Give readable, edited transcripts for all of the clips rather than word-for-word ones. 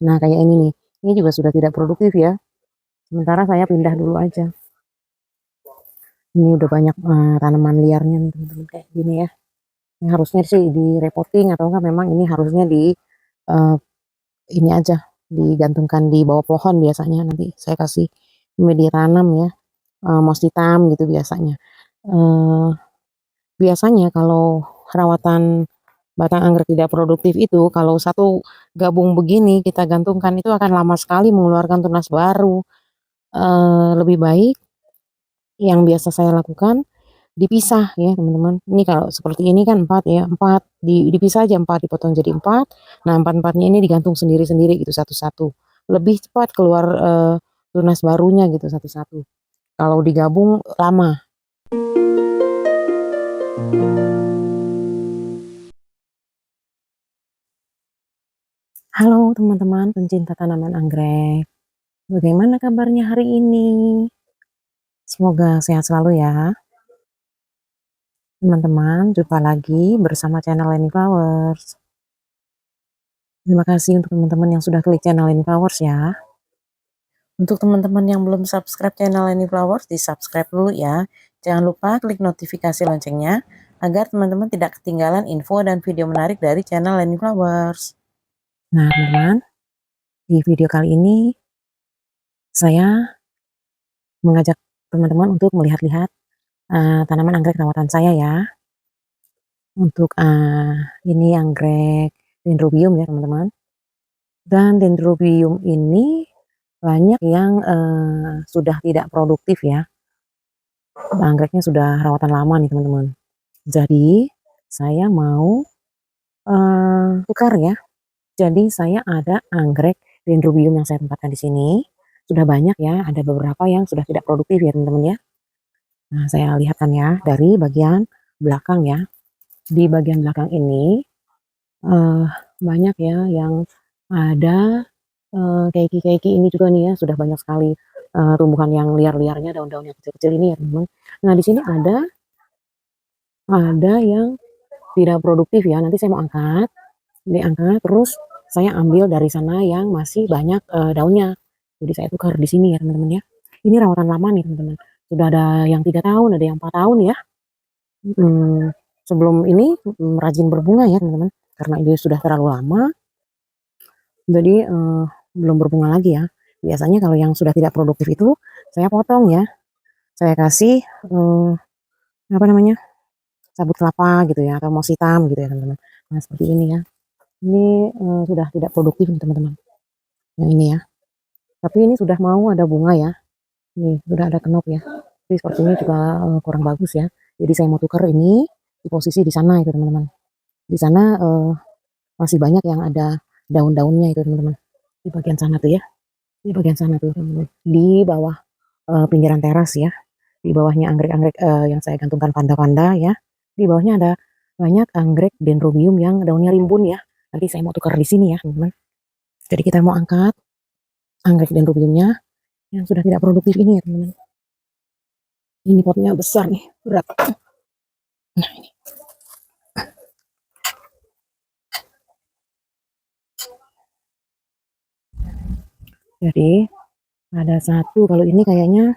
Nah kayak ini juga sudah tidak produktif ya. Sementara saya pindah dulu aja. Ini udah banyak tanaman liarnya nih teman-teman kayak gini ya. Ini harusnya sih di repotting atau enggak memang ini harusnya di eh, ini aja digantungkan di bawah pohon biasanya nanti saya kasih media tanam ya, moss hitam gitu biasanya. Eh, Biasanya kalau perawatan batang anggrek tidak produktif itu kalau satu gabung begini kita gantungkan itu akan lama sekali mengeluarkan tunas baru. Lebih baik yang biasa saya lakukan dipisah ya teman-teman. Ini kalau seperti ini kan 4 ya, 4 dipisah aja, 4 dipotong jadi 4. Nah, 4-4-nya ini digantung sendiri-sendiri gitu satu-satu. Lebih cepat keluar tunas barunya gitu satu-satu. Kalau digabung lama. Halo teman-teman pencinta tanaman anggrek. Bagaimana kabarnya hari ini? Semoga sehat selalu ya. Teman-teman, jumpa lagi bersama channel Leni Flowers. Terima kasih untuk teman-teman yang sudah klik channel Leni Flowers ya. Untuk teman-teman yang belum subscribe channel Leni Flowers, di subscribe dulu ya. Jangan lupa klik notifikasi loncengnya, agar teman-teman tidak ketinggalan info dan video menarik dari channel Leni Flowers. Nah teman-teman, di video kali ini saya mengajak teman-teman untuk melihat-lihat tanaman anggrek rawatan saya ya. Untuk ini anggrek dendrobium ya teman-teman. Dan dendrobium ini banyak yang sudah tidak produktif ya. Anggreknya sudah rawatan lama nih teman-teman. Jadi saya mau tukar ya. Jadi saya ada anggrek dendrobium yang saya tempatkan di sini. Sudah banyak ya, ada beberapa yang sudah tidak produktif ya teman-teman ya. Nah saya lihatkan ya dari bagian belakang ya. Di bagian belakang ini banyak ya yang ada keiki-keiki ini juga nih ya, sudah banyak sekali tumbuhan yang liar-liarnya, daun-daun yang kecil-kecil ini ya teman-teman. Nah di sini ada yang tidak produktif ya, nanti saya mau angkat, diangkat terus saya ambil dari sana yang masih banyak daunnya. Jadi saya tukar di sini ya teman-teman ya. Ini rawatan lama nih teman-teman. Sudah ada yang 3 tahun, ada yang 4 tahun ya. Sebelum ini rajin berbunga ya teman-teman. Karena ini sudah terlalu lama, jadi belum berbunga lagi ya. Biasanya kalau yang sudah tidak produktif itu saya potong ya. Saya kasih apa namanya? Sabut kelapa gitu ya atau moss hitam gitu ya teman-teman. Nah seperti ini ya. Ini sudah tidak produktif nih teman-teman. Yang ini ya. Tapi ini sudah mau ada bunga ya. Nih sudah ada kenop ya. Tapi sepertinya juga kurang bagus ya. Jadi saya mau tukar ini di posisi di sana itu teman-teman. Di sana masih banyak yang ada daun-daunnya itu teman-teman. Di bagian sana tuh ya. Di bagian sana tuh teman-teman. Di bawah pinggiran teras ya. Di bawahnya anggrek-anggrek yang saya gantungkan panda-panda ya. Di bawahnya ada banyak anggrek dendrobium yang daunnya rimbun ya. Nanti saya mau tukar di sini ya teman-teman. Jadi kita mau angkat anggrek dendrobiumnya yang sudah tidak produktif ini ya teman-teman. Ini potnya besar nih, berat. Nah ini. Jadi ada satu, kalau ini kayaknya,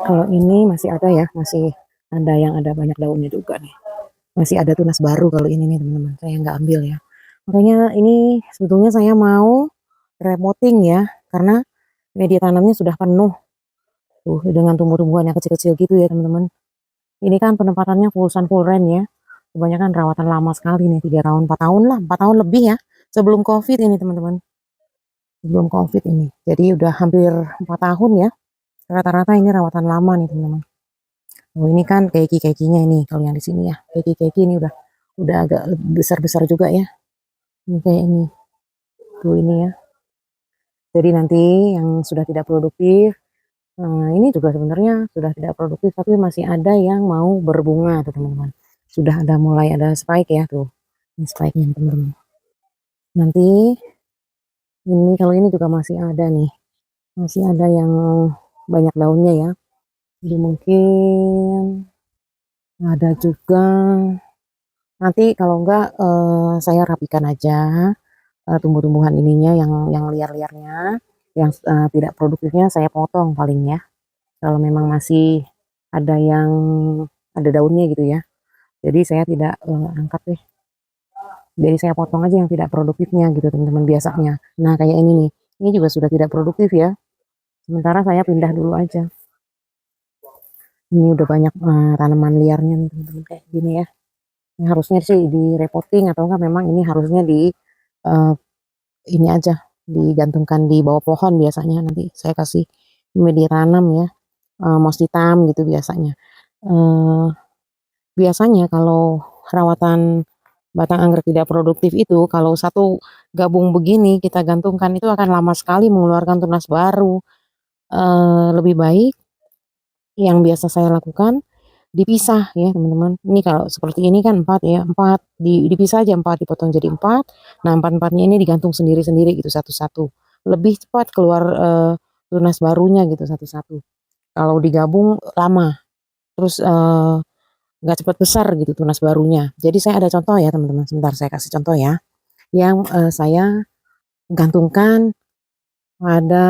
kalau ini masih ada ya, masih ada yang ada banyak daunnya juga nih. Masih ada tunas baru kalau ini nih teman-teman, saya nggak ambil ya. Makanya ini sebetulnya saya mau repotting ya, karena media tanamnya sudah penuh. Tuh, dengan tumbuh-tumbuhan yang kecil-kecil gitu ya teman-teman. Ini kan penempatannya full sun full rain ya. Kebanyakan rawatan lama sekali nih, 3 tahun, 4 tahun lah, 4 tahun lebih ya. Sebelum COVID ini teman-teman. Sebelum COVID ini. Jadi udah hampir 4 tahun ya. Rata-rata ini rawatan lama nih teman-teman. Oh, ini kan keiki-keikinya ini kalau yang di sini ya. Keiki-keiki ini udah agak besar-besar juga ya. Ini kayak ini. Tuh ini ya. Jadi nanti yang sudah tidak produktif, ini juga sebenarnya sudah tidak produktif tapi masih ada yang mau berbunga tuh teman-teman. Sudah ada mulai ada spike ya tuh. Ini spike-nya teman-teman. Nanti ini kalau ini juga masih ada nih. Masih ada yang banyak daunnya ya. Jadi mungkin ada juga. Nanti kalau enggak saya rapikan aja. tumbuh-tumbuhan ininya yang liar-liarnya, yang tidak produktifnya saya potong paling ya. Kalau memang masih ada yang ada daunnya gitu ya. Jadi saya tidak angkat deh. Jadi saya potong aja yang tidak produktifnya gitu teman-teman biasanya. Nah kayak ini nih, ini juga sudah tidak produktif ya. Sementara saya pindah dulu aja. Ini udah banyak tanaman liarnya nih teman-teman kayak gini ya. Ini harusnya sih di repotting atau enggak memang ini harusnya di eh, ini aja digantungkan di bawah pohon biasanya nanti saya kasih media tanam ya, moss hitam gitu biasanya. Eh, biasanya kalau perawatan batang anggrek tidak produktif itu kalau satu gabung begini kita gantungkan itu akan lama sekali mengeluarkan tunas baru. Lebih baik yang biasa saya lakukan dipisah ya teman-teman. Ini kalau seperti ini kan 4 ya, 4 dipisah aja 4 dipotong jadi 4. Nah, 4-4-nya ini digantung sendiri-sendiri gitu satu-satu. Lebih cepat keluar tunas barunya gitu satu-satu. Kalau digabung lama. Terus nggak cepat besar gitu tunas barunya. Jadi saya ada contoh ya teman-teman. Sebentar saya kasih contoh ya. Yang saya gantungkan ada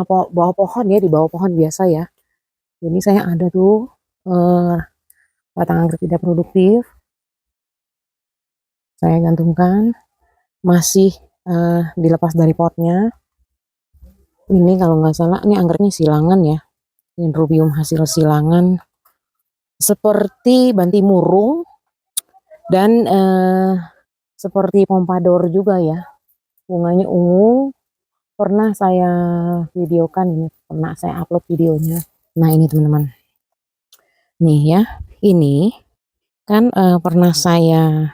bawah pohon ya, di bawah pohon biasa ya. Jadi saya ada tuh eh, batang anggrek tidak produktif. Saya gantungkan masih dilepas dari potnya. Ini kalau nggak salah ini anggreknya silangan ya. Dendrobium hasil silangan seperti bantimurung dan seperti pompadour juga ya. Bunganya ungu. Pernah saya videokan ini, pernah saya upload videonya. Nah ini teman-teman. Nih ya, ini kan pernah saya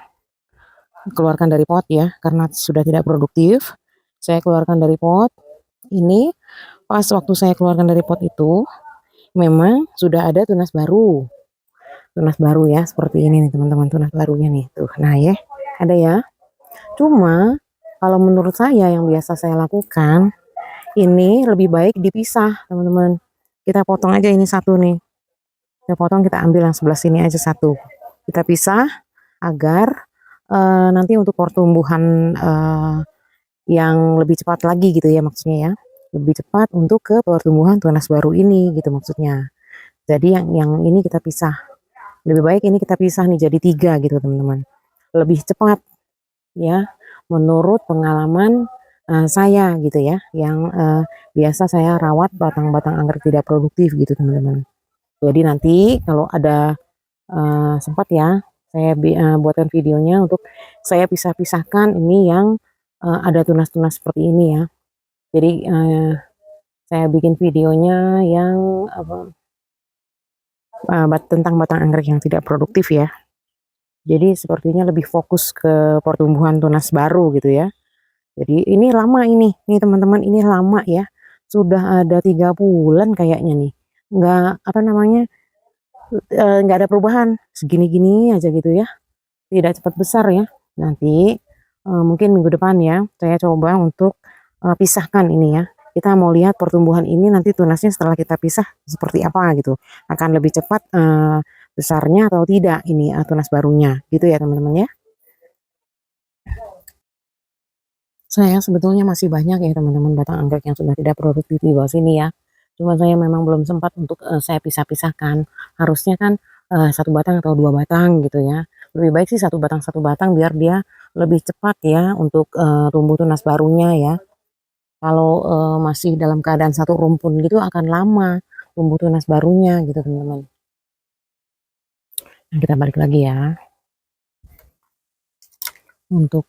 keluarkan dari pot ya, karena sudah tidak produktif. Saya keluarkan dari pot. Ini pas waktu saya keluarkan dari pot itu, memang sudah ada tunas baru. Tunas baru ya, seperti ini nih teman-teman, tunas barunya nih. Tuh, nah ya, ada ya. Cuma, kalau menurut saya yang biasa saya lakukan, ini lebih baik dipisah teman-teman. Kita potong aja ini satu nih. Kita potong, kita ambil yang sebelah sini aja satu. Kita pisah agar nanti untuk pertumbuhan yang lebih cepat lagi gitu ya maksudnya ya. Lebih cepat untuk ke pertumbuhan tunas baru ini gitu maksudnya. Jadi yang ini kita pisah. Lebih baik ini kita pisah nih jadi 3 gitu teman-teman. Lebih cepat ya menurut pengalaman saya gitu ya. Yang biasa saya rawat batang-batang anggrek tidak produktif gitu teman-teman. Jadi nanti kalau ada sempat ya saya buatkan videonya untuk saya pisah-pisahkan ini yang ada tunas-tunas seperti ini ya. Jadi saya bikin videonya yang tentang batang anggrek yang tidak produktif ya. Jadi sepertinya lebih fokus ke pertumbuhan tunas baru gitu ya. Jadi ini lama ini teman-teman ini lama ya. Sudah ada 3 bulan kayaknya nih. Nggak apa namanya nggak ada perubahan segini-gini aja gitu ya. Tidak cepat besar ya. Nanti mungkin minggu depan ya saya coba untuk pisahkan ini ya. Kita mau lihat pertumbuhan ini nanti tunasnya setelah kita pisah seperti apa gitu. Akan lebih cepat besarnya atau tidak ini tunas barunya gitu ya teman-teman ya. Saya sebetulnya masih banyak ya teman-teman batang anggrek yang sudah tidak produktif di bawah sini ya. Cuma saya memang belum sempat untuk saya pisah-pisahkan. Harusnya kan 1 batang atau 2 batang gitu ya. Lebih baik sih satu batang biar dia lebih cepat ya untuk tumbuh tunas barunya ya. Kalau masih dalam keadaan satu rumpun gitu akan lama tumbuh tunas barunya gitu teman-teman. Nah, kita balik lagi ya untuk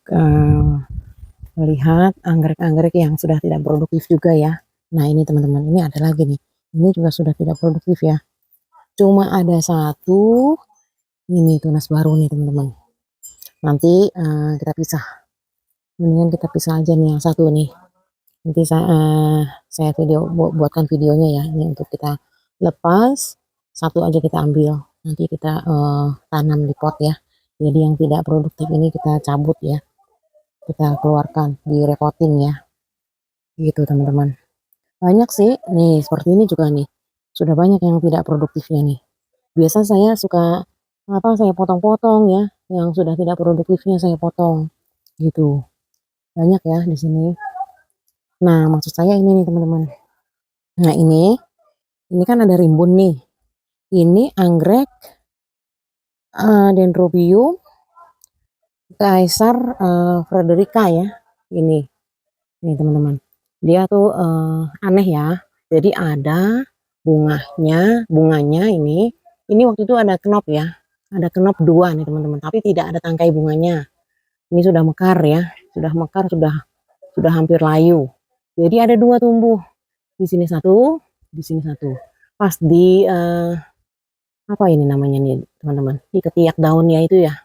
melihat anggrek-anggrek yang sudah tidak produktif juga ya. Nah ini teman-teman, ini ada lagi nih. Ini juga sudah tidak produktif ya. Cuma ada satu, ini tunas baru nih teman-teman. Nanti kita pisah. Mendingan kita pisah aja nih yang satu nih. Nanti saya buatkan videonya ya. Ini untuk kita lepas, satu aja kita ambil. Nanti kita tanam di pot ya. Jadi yang tidak produktif ini kita cabut ya. Kita keluarkan di repotting ya. Gitu teman-teman. Banyak sih, nih seperti ini juga nih. Sudah banyak yang tidak produktifnya nih. Biasa saya suka apa saya potong-potong ya, yang sudah tidak produktifnya saya potong gitu. banyak ya di sini. Nah, maksud saya ini nih teman-teman. Nah, ini kan ada rimbun nih. Ini anggrek Dendrobium Caesar Frederica ya. Ini teman-teman. Dia tuh aneh ya. Jadi ada bunganya ini waktu itu ada knop ya. Ada knop dua nih teman-teman, tapi tidak ada tangkai bunganya. Ini sudah mekar ya, sudah mekar, sudah hampir layu. Jadi ada dua tumbuh. Di sini satu, di sini satu. Pas di apa ini namanya nih teman-teman? Di ketiak daunnya itu ya.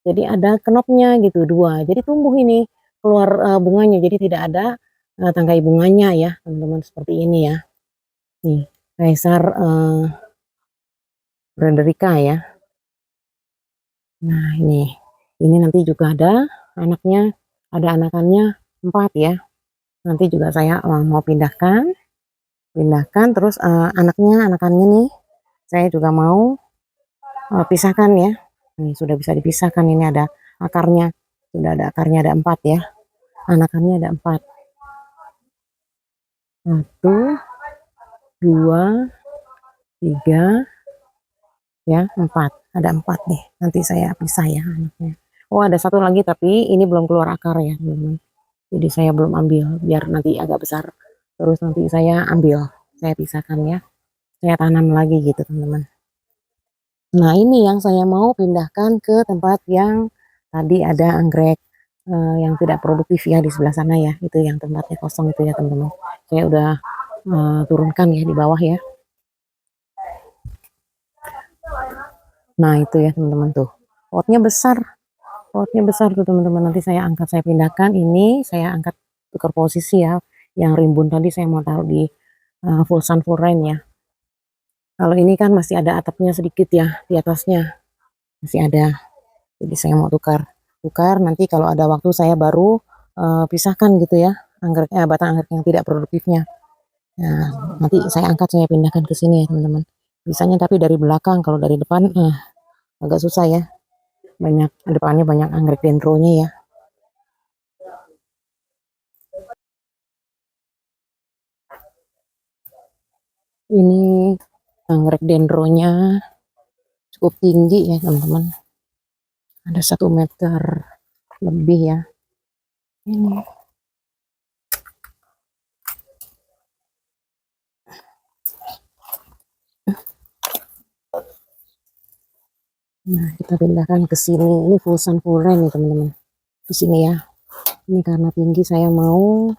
Jadi ada kenopnya gitu dua. Jadi tumbuh ini keluar bunganya. Jadi tidak ada tangkai bunganya ya teman-teman, seperti ini ya. Nih, Caesar Frederica ya. Nah, ini nanti juga ada anaknya, ada anakannya 4 ya. Nanti juga saya mau pindahkan terus anakannya nih saya juga mau pisahkan ya. Ini sudah bisa dipisahkan, ini ada akarnya, sudah ada akarnya, ada 4 ya. Anakannya ada 4. 1, 2, 3, ya 4. Ada 4 nih. Nanti saya pisah ya anaknya. Oh, ada satu lagi tapi ini belum keluar akar ya teman-teman. Jadi saya belum ambil, biar nanti agak besar. Terus nanti saya ambil, saya pisahkan ya. Saya tanam lagi gitu teman-teman. Nah, ini yang saya mau pindahkan ke tempat yang tadi ada anggrek yang tidak produktif ya di sebelah sana ya. Itu yang tempatnya kosong itu ya teman-teman. Saya udah turunkan ya di bawah ya. Nah, itu ya teman-teman tuh. Potnya besar. Potnya besar tuh teman-teman. Nanti saya angkat, saya pindahkan. Ini saya angkat tukar posisi ya. Yang rimbun tadi saya mau taruh di full sun full rain ya. Kalau ini kan masih ada atapnya sedikit ya di atasnya. Masih ada. Jadi saya mau tukar nanti kalau ada waktu saya baru pisahkan gitu ya batang anggrek yang tidak produktifnya. Nah, nanti saya angkat, saya pindahkan ke sini ya teman-teman. Bisanya tapi dari belakang, kalau dari depan agak susah ya. Depannya banyak anggrek dendronya ya. Ini anggrek dendronya cukup tinggi ya teman-teman. Ada 1 meter lebih ya. Ini. Nah, kita pindahkan ke sini. Ini full sun full rain nih teman-teman. Di sini ya. Ini karena tinggi saya mau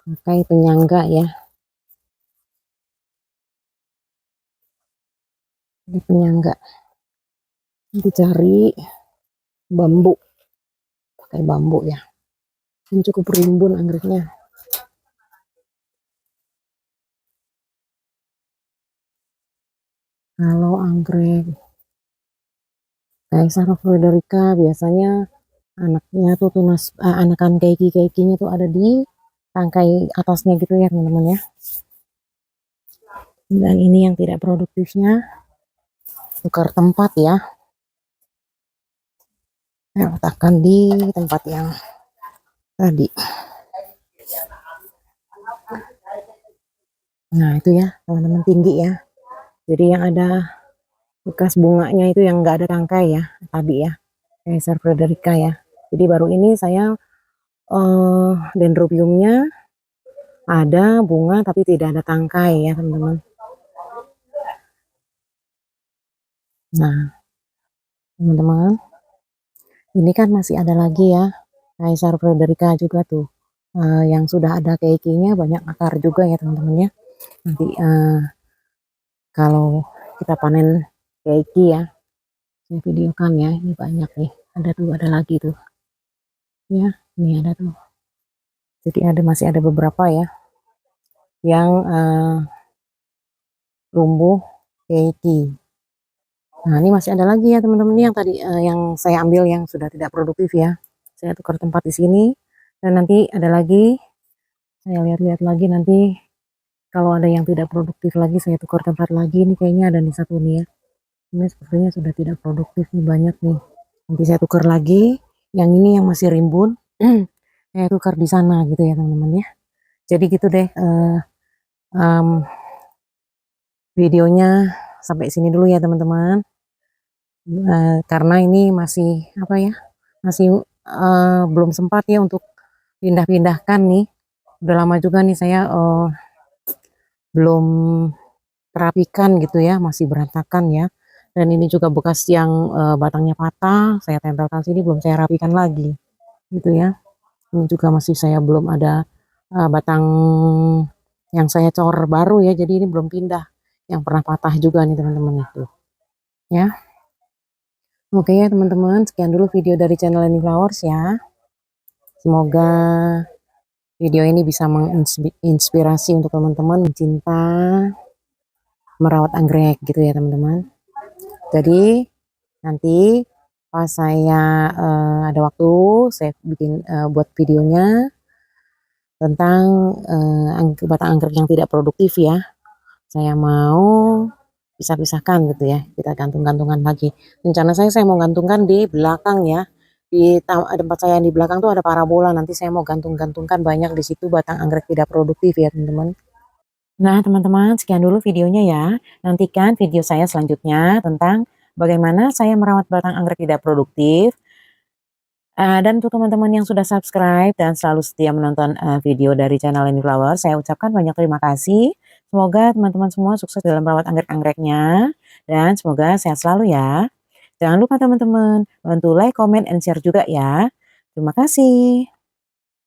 pakai penyangga ya. Ini penyangga. Nanti cari bambu. Pakai bambu ya. Ini cukup rimbun anggreknya. Kalau anggrek Caesar Frederica biasanya anaknya tuh anakan keiki-keikinya tuh ada di tangkai atasnya gitu ya teman-teman ya. Dan ini yang tidak produktifnya, tukar tempat ya. Saya letakkan di tempat yang tadi. Nah, itu ya teman-teman, tinggi ya. Jadi yang ada bekas bunganya itu yang enggak ada tangkai ya tadi ya. Caesar Frederica ya. Jadi baru ini saya dendrobiumnya ada bunga tapi tidak ada tangkai ya teman-teman. Nah teman-teman, ini kan masih ada lagi ya Caesar Frederica juga tuh yang sudah ada keikinya, banyak akar juga ya teman-teman ya. Nanti kalau kita panen keiki ya, saya videokan ya. Ini banyak nih, ada lagi tuh ya. Ini ada tuh, jadi masih ada beberapa ya yang tumbuh keiki. Nah, ini masih ada lagi ya teman-teman, yang tadi yang saya ambil yang sudah tidak produktif ya. Saya tukar tempat di sini, dan nanti ada lagi, saya lihat-lihat lagi nanti kalau ada yang tidak produktif lagi saya tukar tempat lagi. Ini kayaknya ada nih satu nih ya. Ini sepertinya sudah tidak produktif nih, banyak nih. Nanti saya tukar lagi. Yang ini yang masih rimbun. saya tukar di sana gitu ya teman-teman ya. Jadi gitu deh, videonya sampai sini dulu ya teman-teman. Karena ini masih apa ya, masih belum sempat ya untuk pindah-pindahkan nih. Udah lama juga nih saya belum terapikan gitu ya, masih berantakan ya. Dan ini juga bekas yang batangnya patah, saya tempelkan sini belum saya rapikan lagi gitu ya. Ini juga masih saya belum ada batang yang saya cor baru ya, jadi ini belum pindah. Yang pernah patah juga nih teman-teman itu ya. Oke ya teman-teman, sekian dulu video dari channel Leni Flowers ya. Semoga video ini bisa menginspirasi untuk teman-teman mencinta merawat anggrek gitu ya teman-teman. Jadi nanti pas saya ada waktu, saya bikin buat videonya tentang batang anggrek yang tidak produktif ya. Saya mau pisah-pisahkan gitu ya, kita gantung-gantungan lagi. Rencana saya mau gantungkan di belakang ya. Di tempat saya di belakang tuh ada parabola, nanti saya mau gantung-gantungkan banyak di situ batang anggrek tidak produktif ya teman-teman. Nah teman-teman, sekian dulu videonya ya. Nantikan video saya selanjutnya tentang bagaimana saya merawat batang anggrek tidak produktif. Dan untuk teman-teman yang sudah subscribe dan selalu setia menonton video dari channel Leni Flower, saya ucapkan banyak terima kasih. Semoga teman-teman semua sukses dalam merawat anggrek-anggreknya. Dan semoga sehat selalu ya. Jangan lupa teman-teman, bantu like, comment, and share juga ya. Terima kasih.